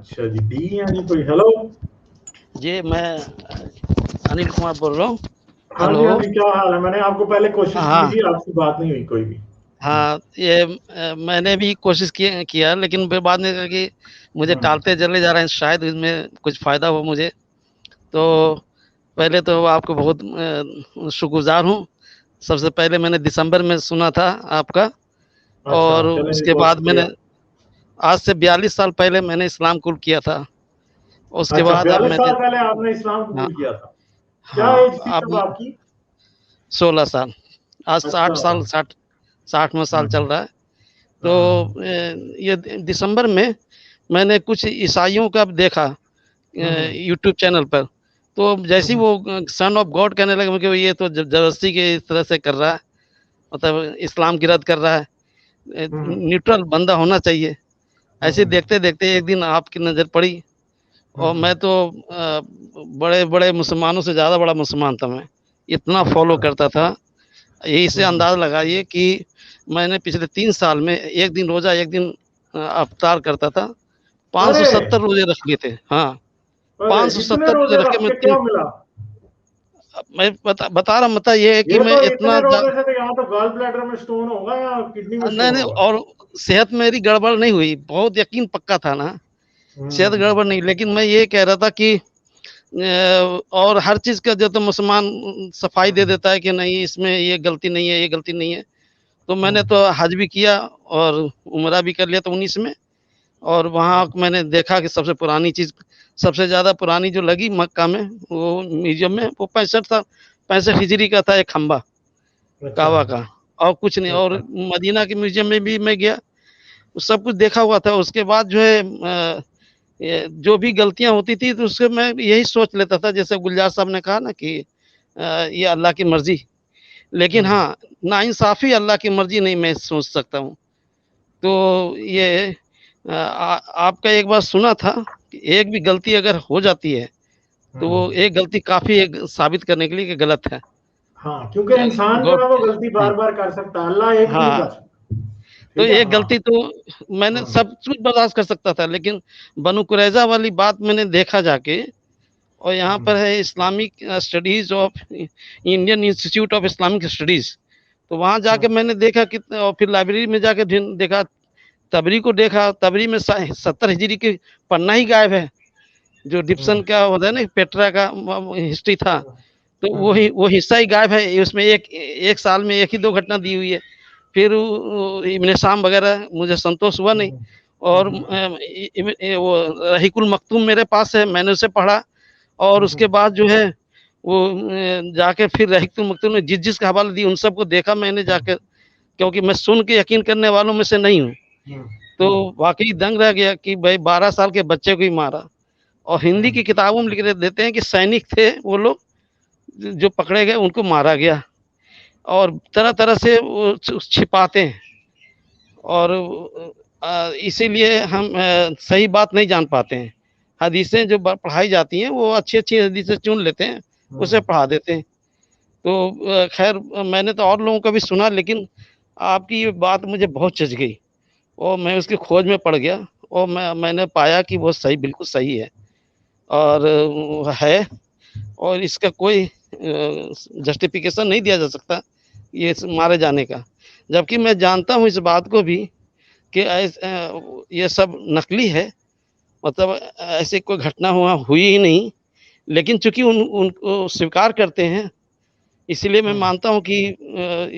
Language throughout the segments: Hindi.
अच्छा जी, डी यानी कोई। हेलो जी, मैं अनिल कुमार बोल रहा हूँ। हाँ जी, हाँ जी, क्या हाल है? मैंने आपको पहले कोशिश की हाँ, थी, आपसे बात नहीं हुई कोई भी। हाँ, ये मैंने भी कोशिश किया लेकिन फिर बाद में लगा कि मुझे टालते चले जा रहे हैं, शायद इसमें कुछ फ़ायदा हो मुझे। तो पहले तो आपको बहुत शुक्रगुज़ार हूँ। सबसे पहले मैंने दिसंबर में सुना था आपका, अच्छा, और चलें जी, उसके बहुत बाद शुक्रिया। मैंने आज से 42 साल पहले मैंने इस्लाम कबूल किया था। उसके अच्छा, बाद अब 42 मैंने साल पहले आपने इस्लाम हाँ, कबूल किया था। क्या हाँ, एज थी अब तब आपकी? 16 साल, आज अच्छा। 60वां साल चल रहा है। तो हाँ। ये दिसंबर में मैंने कुछ ईसाइयों का देखा यूट्यूब चैनल पर। तो जैसे ही वो सन ऑफ गॉड कहने लगे, कि ये तो ज़बरदस्ती के इस तरह से कर रहा है, मतलब इस्लाम की रद्द कर रहा है। न्यूट्रल बंदा होना चाहिए। ऐसे देखते-देखते एक दिन आपकी नज़र पड़ी, और मैं तो बड़े-बड़े मुसलमानों से ज़्यादा बड़ा मुसलमान था मैं। इतना फ़ॉलो अच्छा। करता था, यही से अंदाज़ा लगाइए कि मैंने पिछले 3 साल में 1 दिन रोज़ा, 1 दिन इफ्तार करता था। अरे! 570 रोज़े रख लिए थे। हाँ, अरे! इतने 570 रोज़े रोज़े रखे रख मैं के तीन क्या मिला? मैं बता रहा हूँ, मतलब ये है कि ये मैं तो इतना इतने रोज़े से तो यहाँ तो गॉल ब्लैडर में स्टोन होगा या किडनी में नहीं, स्टोन नहीं, होगा। और सेहत मेरी गड़बड़ नहीं हुई, बहुत यकीन पक्का था ना, सेहत हुँ। गड़बड़ नहीं, लेकिन मैं ये कह रहा था कि और हर चीज़ का जो तो मुसलमान सफाई दे देता है कि नहीं, इसमें ये गलती नहीं है, ये गलती नहीं है। तो मैंने तो हज भी किया और उम्रा भी कर लिया था 19 में, और वहाँ मैंने देखा कि सबसे पुरानी चीज़, सबसे ज़्यादा पुरानी जो लगी मक्का में, वो म्यूज़ियम में, वो 65 हिजरी का था एक खंबा, अच्छा, काबा का, और कुछ नहीं। और अच्छा। मदीना के म्यूज़ियम में भी मैं गया, सब कुछ देखा हुआ था। उसके बाद जो है ये जो भी गलतियाँ होती थी, तो उससे मैं यही सोच लेता था, जैसे गुलजार साहब ने कहा ना कि ये अल्लाह की मर्ज़ी। लेकिन हुँ। हाँ, नाइंसाफ़ी अल्लाह की मर्ज़ी नहीं मैं सोच सकता हूँ। तो ये आपका एक बार सुना था कि एक भी गलती अगर हो जाती है, तो वो हुँ। एक गलती काफ़ी एक साबित करने के लिए कि गलत है। हाँ, क्योंकि इंसान जो गॉड है वो गलती हाँ, बार-बार कर सकता है, अल्लाह एक भी नहीं हाँ, कर सकता। तो ठीक है? एक हाँ। गलती तो मैंने हुँ। सब कुछ बर्दाश्त कर सकता था, लेकिन बनु कुरैज़ा वाली बात मैंने देखा जाके, और यहाँ हुँ। पर है Islamic studies of Indian institute of Islamic studies. तो वहाँ हुँ। जाके मैंने देखा कि, और फिर लाइब्रेरी में जाके फिर देखा, तबरी को देखा, तबरी में 70 हिजरी की पन्ना ही गायब है। जो हुँ। डिप्सन का होता है ना, पेट्रा का हिस्ट्री था, हुँ। तो हुँ, हुँ। वो हिस्सा ही गायब है। उसमें एक साल में 1 ही 2 घटना दी हुई है। फिर इब्न शाम वगैरह मुझे संतोष हुआ नहीं, हुँ। हुँ, और हुँ, हुँ। वो रहीकुल मख्तूम मेरे पास है, मैंने उसे पढ़ा। और हुँ, उसके हुँ। बाद जो है वो जाके फिर रहीकुल मख्तूम ने जिस का हवाला दी, उन सबको देखा मैंने जाकर, क्योंकि मैं सुन के यकीन करने वालों में से नहीं हूँ। हुँ, तो हुँ। वाक़ई दंग रह गया कि भाई 12 साल के बच्चे को ही मारा। और हिंदी हुँ। की किताबों में लिख देते हैं कि सैनिक थे वो लोग, जो पकड़े गए उनको मारा गया, और तरह-तरह से वो छिपाते हैं। और इसीलिए हम सही बात नहीं जान पाते हैं। हदीसें जो पढ़ाई जाती हैं, वो अच्छी-अच्छी हदीसें चुन लेते हैं, उसे हुँ। पढ़ा देते हैं। तो खैर मैंने तो और लोगों का भी सुना, लेकिन आपकी ये बात मुझे बहुत चुभ गई, और मैं उसकी खोज में पड़ गया, और मैंने पाया कि वो सही, बिल्कुल सही है, और है, और इसका कोई जस्टिफ़िकेशन नहीं दिया जा सकता ये मारे जाने का। जबकि मैं जानता हूँ इस बात को भी कि ये सब नकली है, मतलब ऐसी कोई घटना हुई ही नहीं, लेकिन चूँकि उनको स्वीकार करते हैं, इसीलिए मैं हुँ। मानता हूँ कि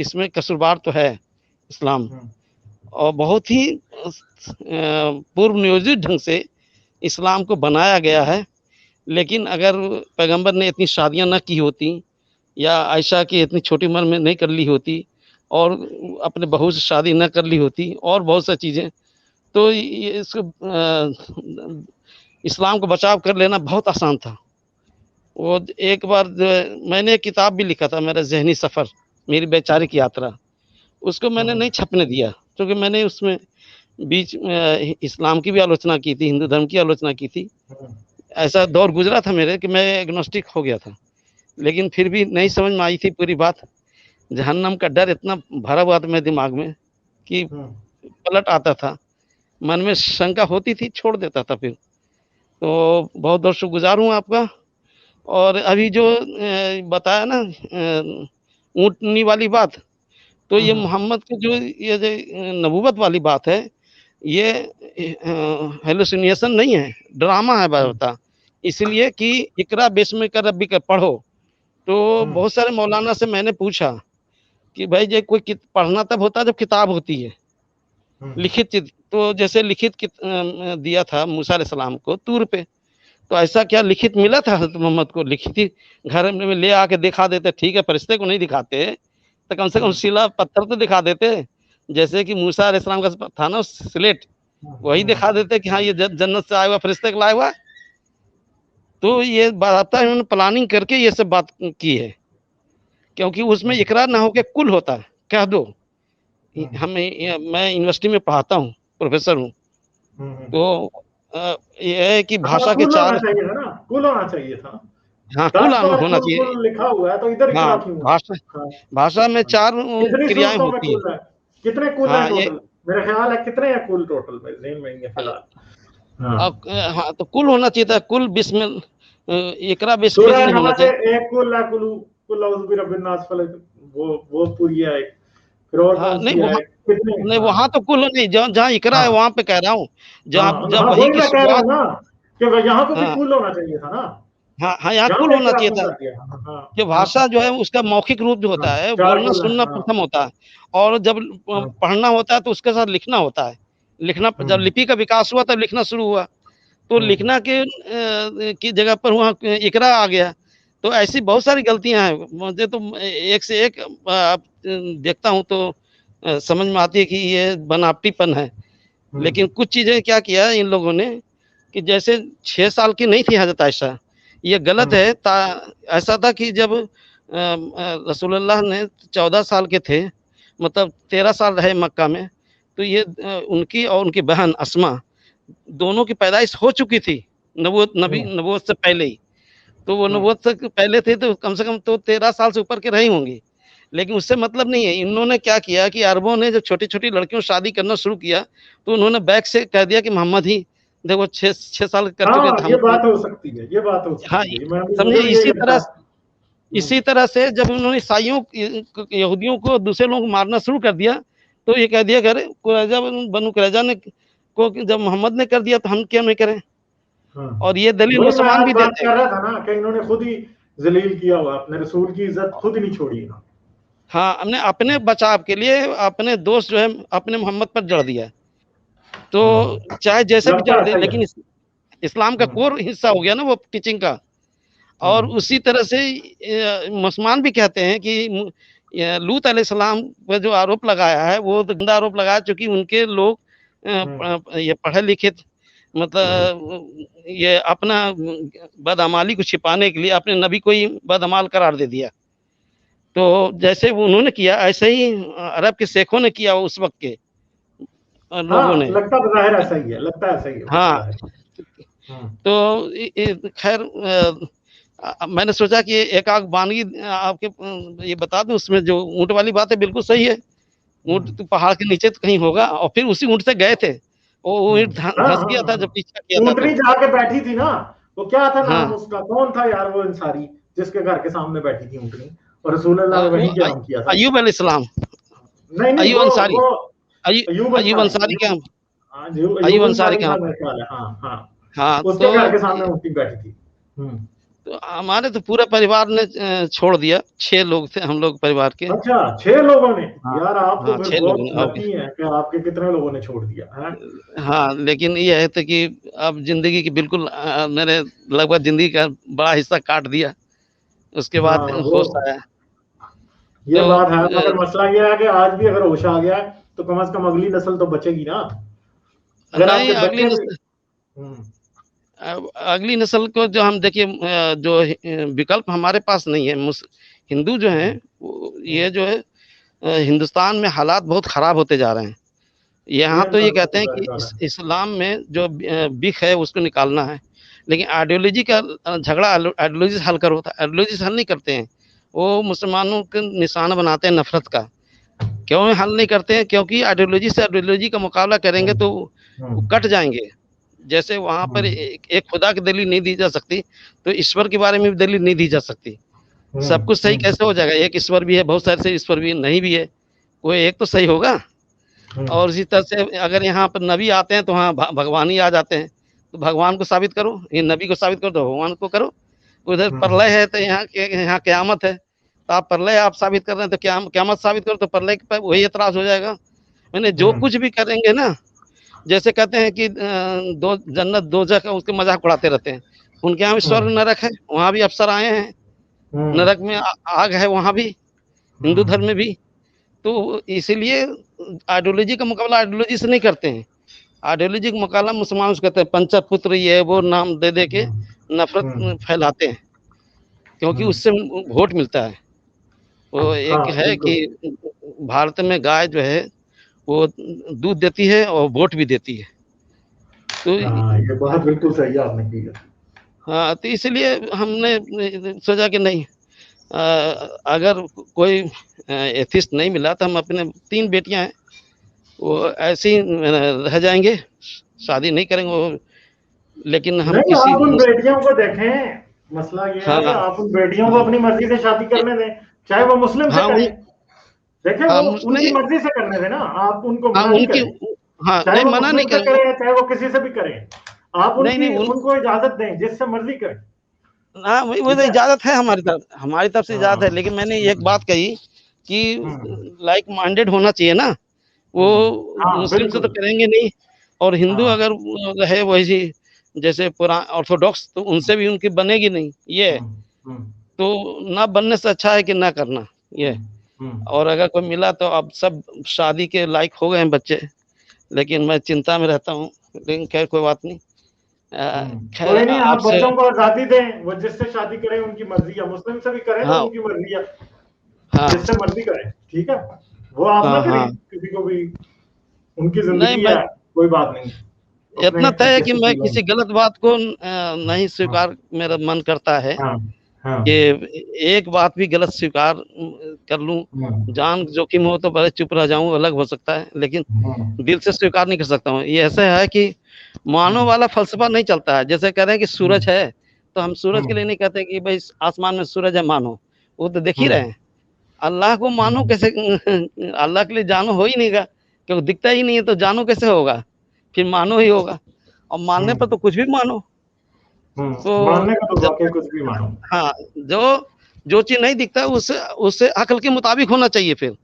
इसमें कसूरवार तो है इस्लाम, हुँ। और बहुत ही पूर्व नियोजित ढंग से इस्लाम को बनाया गया है। लेकिन अगर पैगंबर ने इतनी शादियाँ ना की होती, या आयशा की इतनी छोटी उम्र में नहीं कर ली होती, और अपने बहू से शादी ना कर ली होती, और बहुत सी चीज़ें, तो ये इसको इस्लाम को बचाव कर लेना बहुत आसान था। वो एक बार मैंने एक किताब भी लिखा था, मेरा ज़हनी सफ़र, मेरी वैचारिक यात्रा, उसको मैंने हुँ। नहीं छपने दिया, क्योंकि मैंने उसमें बीच में इस्लाम की भी आलोचना की थी, हिंदू धर्म की आलोचना की थी। हुँ। ऐसा दौर गुज़रा था मेरे कि मैं एग्नोस्टिक हो गया था, लेकिन फिर भी नहीं समझ में आई थी पूरी बात। जहन्नम का डर इतना भरा हुआ था मेरे दिमाग में कि हुँ। पलट आता था, मन में शंका होती थी, छोड़ देता था फिर। तो बहुत-बहुत शुक्रगुज़ार हूँ आपका। और अभी जो बताया ना ऊँटनी वाली बात, तो ये मोहम्मद के जो ये जो नबूवत वाली बात है, ये हैलुसिनेशन नहीं है, ड्रामा है बता। इसलिए कि इक़रा बिस्मि रब्बिक पढ़ो। तो बहुत सारे मौलाना से मैंने पूछा कि भाई ये कोई कित पढ़ना तब होता है जब किताब होती है, लिखित चीज़। तो जैसे लिखित दिया था मूसा अलैहिस्सलाम को तूर पे, तो ऐसा क्या लिखित मिला था हज़रत मोहम्मद को? लिखित ही घर में ले आके दिखा देते, ठीक है फरिश्ते को नहीं दिखाते, तो कम से कम शिला पत्थर तो दिखा देते। जैसे कि मूसा अलैहिस्सलाम का था ना स्लेट, वही दिखा देते कि हाँ, ये जन्नत से आया हुआ फरिश्ते को लाया हुआ। तो ये बाकायदा इन्होंने प्लानिंग करके ये सब बात की है, क्योंकि उसमें इकरार ना होके कुल होता है, कह दो। मैं यूनिवर्सिटी में पढ़ाता हूँ, प्रोफ़ेसर हूँ। तो ये है कि भाषा के कुल 4 होना चाहिए था ना, कुल होना चाहिए था। हाँ, 10 कुल बार होना कुल चाहिए। कुल लिखा हुआ है तो इधर हाँ, इकरा क्यों है? भाषा हाँ, भाषा में 4 कितनी क्रियाएँ सूरतों में होती हैं। कुल है? कितने कुल हैं हाँ, ये टोटल? मेरा ख्याल है कितने हैं कुल टोटल में ज़हन में नहीं है फिलहाल। हाँ। हाँ, तो कुल होना चाहिए था, कुल इकरा सूरह बिस्मिल नहीं होना नास चाहिए। एक कुल है कुल औज़ु बिरब्बिन नास फलक वो पूरी है एक। फिर और हाँ, कौन-सी है? कितने नहीं हाँ, वहाँ तो कुल नहीं, जहाँ इकरा है हाँ, वहाँ पे कह रहा हूँ। हाँ, जब जब हाँ, वही वही की मैं कह रहा शुरुआत हूँ ना कि यहाँ पे भी हाँ, कुल होना चाहिए था ना। हाँ, हाँ, यहाँ यहाँ कुल पे होना इकरा चाहिए क्यों था। कर दिया? हाँ, कि यहाँ भाषा जो है उसका मौखिक रूप जो हाँ, होता है, 4 बोलना कुल हैं। सुनना हाँ, प्रथम होता है और जब हाँ, पढ़ना होता है तो उसके साथ लिखना होता है। लिखना जब हुँ, लिपि का विकास हुआ तब लिखना शुरू हुआ। तो हुँ, लिखना के की जगह पर वहाँ इकरा आ गया। तो ऐसी बहुत सारी गलतियाँ हैं। मुझे तो एक से एक देखता हूँ तो समझ में आती है कि ये बनावटीपन है। हुँ, लेकिन कुछ चीज़ें क्या किया इन लोगों ने कि जैसे 6 साल की नहीं थी हज़रत आयशा, ये गलत हुँ, है। ऐसा था कि जब रसूलुल्लाह ने 14 साल के थे, मतलब 13 साल रहे मक्का में, तो ये उनकी और उनकी बहन अस्मा, दोनों की पैदाइश हो चुकी थी, हुँ, नबूवत से पहले ही। तो वो हुँ, नबूवत से पहले थे तो कम से कम तो 13 साल से ऊपर के रही होंगी। लेकिन उससे मतलब नहीं है, इन्होंने क्या किया कि अरबों ने जब छोटी-छोटी लड़कियों से शादी करना शुरू किया, तो उन्होंने बैक से कह दिया कि मोहम्मद ही देखो 6 साल कर चुके हैं हाँ, तो ये हम बात हो सकती है, ये बात हो हाँ, सकती है। मैं समझे मुझे भी यही लगता है। हुँ, इसी तरह से जब उन्होंने ईसाइयों यहूदियों को दूसरे लोगों को मारना शुरू कर दिया, तो ये कह दिया कि अरे कुरैज़ा बनु कुरैज़ा ने को जब मोहम्मद ने कर दिया तो हम क्यों नहीं करें? हाँ, और ये दलील वही मैं मुसलमान आज भी बात देते हैं। कर रहा था ना कि इन्होंने खुद ही ज़लील किया हुआ, अपने रसूल की इज़्ज़त खुद नहीं छोड़ी ना। हाँ, हमने अपने बचाव के लिए अपने दोस्त जो है अपने मोहम्मद पर जड़ दिया। तो हुँ, चाहे जैसे भी लगता जड़ है दे सही है। लेकिन इस्लाम का हुँ, कोर हिस्सा हो गया ना वो टीचिंग का। और हुँ, उसी तरह से मुसलमान भी कहते हैं कि लूत अलैहिस्सलाम पे जो आरोप लगाया है वो तो गंदा आरोप लगाया चूँकि उनके लोग हुँ, ये पढ़े लिखे ये अपना बदअमाली को छिपाने के लिए अपने नबी को ही बदअमाल करार दे दिया। तो जैसे वो उन्होंने किया ऐसे ही अरब के शेखों ने किया उस वक़्त के लोगों हाँ, ने। लगता तो ज़ाहिर है सही है, लगता है सही है वो तो हाँ, ज़ाहिर। हुँ, तो खैर मैंने सोचा कि एक आध वानगी आपके ये बता दूँ उसमें जो ऊँट वाली बात है बिल्कुल सही है। ऊँट हुँ, तो पहाड़ के नीचे तो कहीं होगा और फिर उसी ऊँट से गए थे। वो ऊँट हुँ। हाँ, धँस हाँ, गया था जब हाँ। पीछा किया था ऊँटनी तो। जाके बैठी थी ना, वो क्या था नाम हाँ, उसका? कौन था यार वो अंसारी जिसके घर के सामने बैठी थी ऊँटनी और रसूलुल्लाह ने वो वहीं क़याम किया था। अय्यूब अलैहिस्सलाम, नहीं, नहीं अय्यूब अंसारी, वो अय्यूब अय्यूब अंसारी, अंसारी के यहाँ हाँ, अय्यूब अय्यूब अंसारी अंसारी के यहाँ था पे। मेरा ख्याल है। हाँ, हाँ। हाँ, उसके घर के तो सामने ऊँटनी बैठी थी। हुँ। तो हमारे तो पूरे परिवार ने छोड़ दिया। 6 लोग थे हम लोग परिवार के। अच्छा, 6 लोगों ने? हाँ, यार आप तो हाँ, फिर 6 लोगों बहुत ने हो लकी हैं कि आपके कितने लोगों ने छोड़ दिया, हैं? हाँ, लेकिन ये है तो कि अब ज़िंदगी की बिल्कुल मैंने लगभग ज़िंदगी का बड़ा हिस्सा काट दिया। उसके बाद हाँ, वो होश आया। ये तो बात है मगर मसला ये है कि आज भी अगर होश आ गया है, तो कम से कम अगली नस्ल तो बचेगी ना। अगर नहीं आपके अगली बच्चे भी नस्ल हुँ, अगली नस्ल को जो हम देखिए जो विकल्प हमारे पास नहीं है। हिंदू जो हैं वो हुँ, ये जो है हिंदुस्तान में हालात बहुत ख़राब होते जा रहे हैं। यहाँ ये तो ये बात कहते तो हैं कि ज़ाहिर है। इस्लाम में जो बिख है उसको निकालना है। लेकिन आइडियोलॉजी का झगड़ा आइडियोलॉजी से हल करो तो आइडियोलॉजी से हल नहीं करते हैं। वो मुसलमानों को निशाना बनाते हैं नफ़रत का। क्यों हल नहीं करते हैं? क्योंकि आइडियोलॉजी से आइडियोलॉजी का मुकाबला करेंगे हुँ, तो वो हुँ, कट जाएँगे। जैसे वहाँ पर एक खुदा की दलील नहीं दी जा सकती, तो ईश्वर के बारे में भी दलील नहीं दी जा सकती। सब कुछ सही कैसे हो जाएगा? एक ईश्वर भी है, बहुत सारे से ईश्वर भी नहीं भी है, कोई एक तो सही होगा। और इसी तरह से अगर यहाँ पर नबी आते हैं तो वहाँ भगवान ही आ जाते हैं, तो भगवान को साबित करो, ये नबी को साबित करो तो भगवान को करो। उधर प्रलय है तो यहाँ क़यामत है, तो आप प्रलय आप साबित कर रहे हैं तो क़यामत साबित करो, तो प्रलय पे वही एतराज़ हो जाएगा। मैंने जो कुछ भी करेंगे ना, जैसे कहते हैं कि दो जन्नत दोज़ख उसके मज़ाक उड़ाते रहते हैं, उनके यहाँ भी स्वर्ग नरक है, वहाँ भी अफ़सर आए हैं, नरक में आग है वहाँ भी, हिंदू धर्म में भी। तो इसीलिए आइडियोलॉजी का मुकाबला आइडियोलॉजी से नहीं करते हैं, आइडियोलॉजी का मुकाबला मुसलमान से करते हैं, पंचपुत्र ये वो नाम दे दे के नफरत फैलाते हैं, क्योंकि उससे वोट मिलता है। वो एक है कि भारत में गाय जो है वो दूध देती है और वोट भी देती है। तो ये बात बिल्कुल सही है आपने की है। हाँ, तो इसलिए हमने सोचा कि नहीं, अगर कोई एथिस्ट नहीं मिला तो हम अपने 3 बेटियां हैं वो ऐसे ही रह जाएंगे, शादी नहीं करेंगे वो, लेकिन हम नहीं, किसी आप उन बेटियों को देखें, मसला ये है कि आप उन बेटियों को अपनी मर्जी से शादी करने दें, चाहे वो मुस्लिम से करें। देखें वो उनकी मर्जी से करने दें ना, आप उनको मना नहीं करें, चाहे वो मना नहीं करें चाहे वो किसी से भी करें, आप उनको इजाजत दें जिससे मर्जी करें। हाँ, वो तो इजाजत है हमारी तरफ से इजाजत है, लेकिन मैंने एक बात कही कि लाइक माइंडेड होना चाहिए ना, वो मुस्लिम से तो करेंगे नहीं, और हिंदू अगर रहे वैसी जैसे ऑर्थोडॉक्स, तो उनसे भी उनकी बनेगी नहीं, ये तो ना बनने से अच्छा है कि ना करना ये। और अगर कोई मिला तो अब सब शादी के लायक हो गए हैं बच्चे, लेकिन मैं चिंता में रहता हूँ, लेकिन खैर कोई बात नहीं। कोई नहीं, आप बच्चों को आजादी दें, वो जिससे शादी करें उनकी मर्जी है, मुस्लिम से भी करें तो उनकी मर्जी है, जिससे मर्जी करें, ठीक है, वो आप ना करें किसी को भी, उनकी जिंदगी है, कोई बात नहीं। इतना तय है कि मैं किसी गलत बात को नहीं स्वीकार, मेरा मन करता है कि एक बात भी गलत स्वीकार कर लूं, जान जोखिम हो तो बड़े चुप रह जाऊं, अलग हो सकता है, लेकिन दिल से स्वीकार नहीं कर सकता हूं। ये ऐसा है कि मानो वाला फलसफा नहीं चलता है, जैसे कह रहे हैं कि सूरज है तो हम सूरज के लिए नहीं कहते कि भाई आसमान में सूरज है मानो, वो तो देख ही रहे हैं। अल्लाह को मानो कैसे, अल्लाह के लिए जानो हो ही नहीं गा, क्योंकि दिखता ही नहीं है, तो जानो कैसे होगा, फिर मानो ही होगा, और मानने पर तो कुछ भी मानो। तो मानने का तो वाकई कुछ भी मानो। हाँ, जो चीज नहीं दिखता है उससे अकल के मुताबिक होना चाहिए फिर।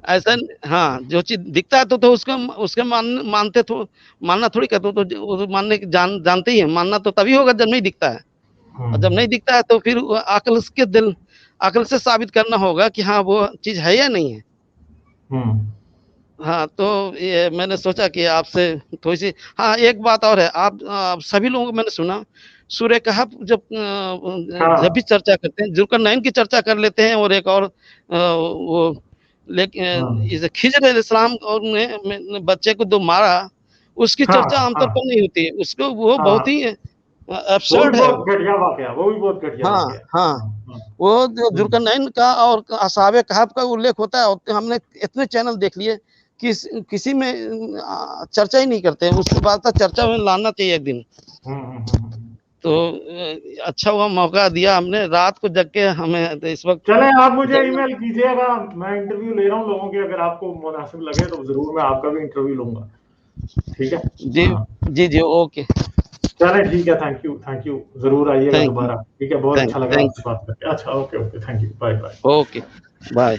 ऐसा हाँ, जो चीज दिखता है तो उसके मानते तो मानना थोड़ी कहते, तो मानने जानते ही है, मानना तो तभी होगा जब नहीं दिखता है, और जब नहीं दिखता है तो फिर अकल से साबित करना होगा कि हाँ वो चीज है या नहीं है। हाँ, तो ये मैंने सोचा कि आपसे थोड़ी सी, हाँ एक बात और है, आप सभी लोगों को मैंने सुना सूर्य कहफ जब भी चर्चा करते हैं, जुल्करनैन की चर्चा कर लेते हैं, और एक और वो लेकिन खिजर अलैहिस्सलाम और ने बच्चे को जो मारा उसकी चर्चा आमतौर पर नहीं होती है, उसको वो बहुत ही एब्सर्ड है, घटिया वाकया, वो भी बहुत घटिया वाकया। हाँ, वो जुल्करनैन का और असहाबे कहफ का उल्लेख होता है, और हमने इतने चैनल देख लिए कि किसी में चर्चा ही नहीं करते, उसके बाद चर्चा में लाना चाहिए एक दिन। तो अच्छा हुआ मौका दिया हमने, रात को जग के हमें तो इस वक्त। चले, आप मुझे ईमेल कीजिएगा, मैं इंटरव्यू ले रहा हूँ लोगों के, अगर आपको मुनासिब लगे तो जरूर मैं आपका भी इंटरव्यू लूंगा, ठीक है जी ओके, चले ठीक है, थैंक यू, जरूर आइएगा दोबारा, ठीक है, बहुत अच्छा लगा आपसे बात करके। अच्छा, okay, thank you, bye, okay bye.